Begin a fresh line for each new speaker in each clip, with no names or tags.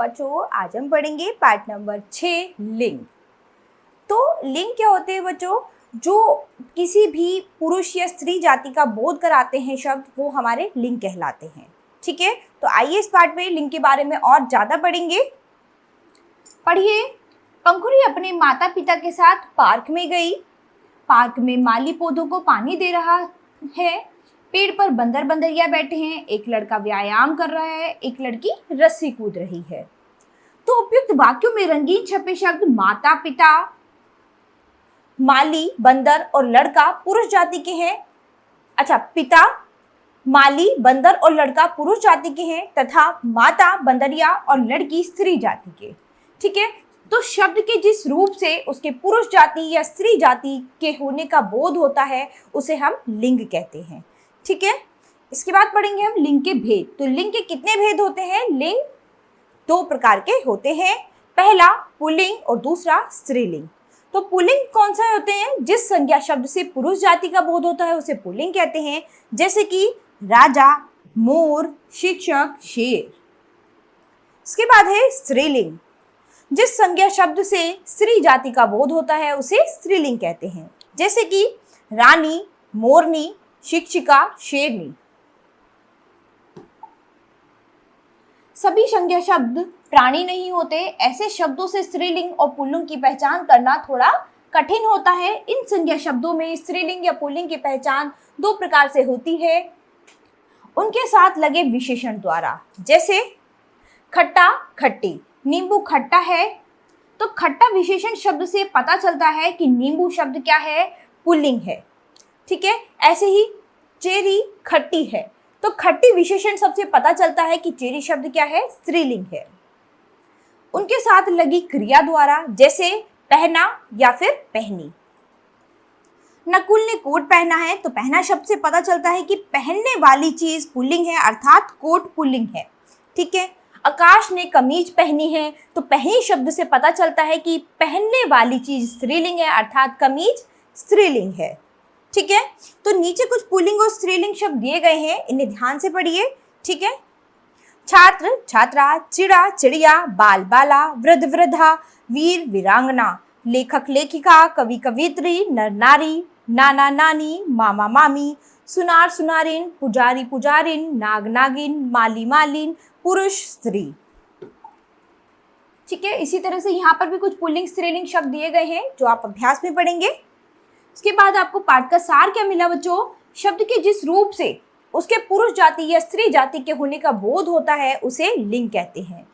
बच्चों आज हम पढ़ेंगे पार्ट नंबर 6 लिंग। तो लिंग क्या होते हैं बच्चों? जो किसी भी पुरुष या स्त्री जाति का बोध कराते हैं शब्द, वो हमारे लिंग कहलाते हैं। ठीक है, तो आइए इस पार्ट में लिंग के बारे में और ज़्यादा पढ़ेंगे। पढ़िए। पंखुड़ी अपने माता पिता के साथ पार्क में गई। पार्क में माली पौधों को पानी दे रहा है। पेड़ पर बंदर बंदरिया बैठे हैं। एक लड़का व्यायाम कर रहा है, एक लड़की रस्सी कूद रही है। तो उपयुक्त वाक्यों में रंगीन छपे शब्द माता पिता, माली, बंदर और लड़का पुरुष जाति के हैं। अच्छा, पिता, माली, बंदर और लड़का पुरुष जाति के हैं तथा माता, बंदरिया और लड़की स्त्री जाति के। ठीक है, तो शब्द के जिस रूप से उसके पुरुष जाति या स्त्री जाति के होने का बोध होता है उसे हम लिंग कहते हैं। ठीक है, इसके बाद पढ़ेंगे हम लिंग के भेद। तो लिंग के कितने भेद होते हैं? लिंग 2 प्रकार के होते हैं। पहला पुल्लिंग और दूसरा स्त्रीलिंग। तो पुल्लिंग कौन सा होते हैं? जिस संज्ञा शब्द से पुरुष जाति का बोध होता है उसे पुल्लिंग कहते हैं, जैसे कि राजा, मोर, शिक्षक, शेर। इसके बाद है स्त्रीलिंग। जिस संज्ञा शब्द से स्त्री जाति का बोध होता है उसे स्त्रीलिंग कहते हैं, जैसे कि रानी, मोरनी, शिक्षिका, शेरनी। सभी संज्ञा शब्द प्राणी नहीं होते। ऐसे शब्दों से स्त्रीलिंग और पुल्लिंग की पहचान करना थोड़ा कठिन होता है। इन संज्ञा शब्दों में स्त्रीलिंग या पुल्लिंग की पहचान 2 प्रकार से होती है, उनके साथ लगे विशेषण द्वारा। जैसे खट्टा, खट्टी। नींबू खट्टा है, तो खट्टा विशेषण शब्द से पता चलता है कि नींबू शब्द क्या है? पुल्लिंग है। ठीक है, ऐसे ही चेरी खट्टी है, तो खट्टी विशेषण सबसे पता चलता है कि चेरी शब्द क्या है? स्त्रीलिंग है। उनके साथ लगी क्रिया द्वारा, जैसे पहना या फिर पहनी। नकुल ने कोट पहना है, तो पहना शब्द से पता चलता है कि पहनने वाली चीज पुल्लिंग है, अर्थात कोट पुल्लिंग है। ठीक है, आकाश ने कमीज पहनी है, तो पहनी शब्द से पता चलता है कि पहनने वाली चीज स्त्रीलिंग है, अर्थात कमीज स्त्रीलिंग है। ठीक है, तो नीचे कुछ पुल्लिंग और स्त्रीलिंग शब्द दिए गए हैं, इन्हें ध्यान से पढ़िए। ठीक है, छात्र, छात्रा, चिड़ा, चिड़िया, बाल, बाला, वृद्ध, वृद्धा, वीर, वीरांगना, लेखक, लेखिका, कवि, कवियत्री, नर, नारी, नाना, नानी, मामा, मामी, सुनार, सुनारिन, पुजारी, पुजारिन, नाग, नागिन, माली, मालिन, पुरुष, स्त्री। ठीक है, इसी तरह से यहाँ पर भी कुछ पुल्लिंग स्त्रीलिंग शब्द दिए गए हैं जो आप अभ्यास में पढ़ेंगे। इसके बाद आपको पाठ का सार क्या मिला बच्चों? शब्द के जिस रूप से उसके पुरुष जाति या स्त्री जाति के होने का बोध होता है उसे लिंग कहते हैं।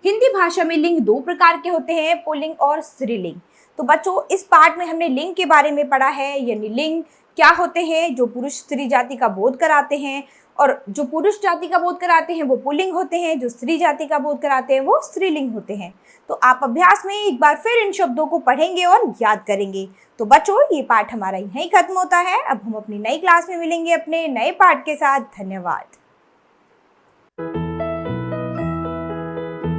हिंदी भाषा में लिंग 2 प्रकार के होते हैं, पुल्लिंग और स्त्रीलिंग। तो बच्चों इस पाठ में हमने लिंग के बारे में पढ़ा है, यानी लिंग क्या होते हैं जो पुरुष स्त्री जाति का बोध कराते हैं, और जो पुरुष जाति का बोध कराते हैं वो पुल्लिंग होते हैं, जो स्त्री जाति का बोध कराते हैं वो स्त्रीलिंग होते हैं। तो आप अभ्यास में एक बार फिर इन शब्दों को पढ़ेंगे और याद करेंगे। तो बच्चों ये पाठ हमारा यहीं खत्म होता है। अब हम अपनी नई क्लास में मिलेंगे अपने नए पाठ के साथ। धन्यवाद।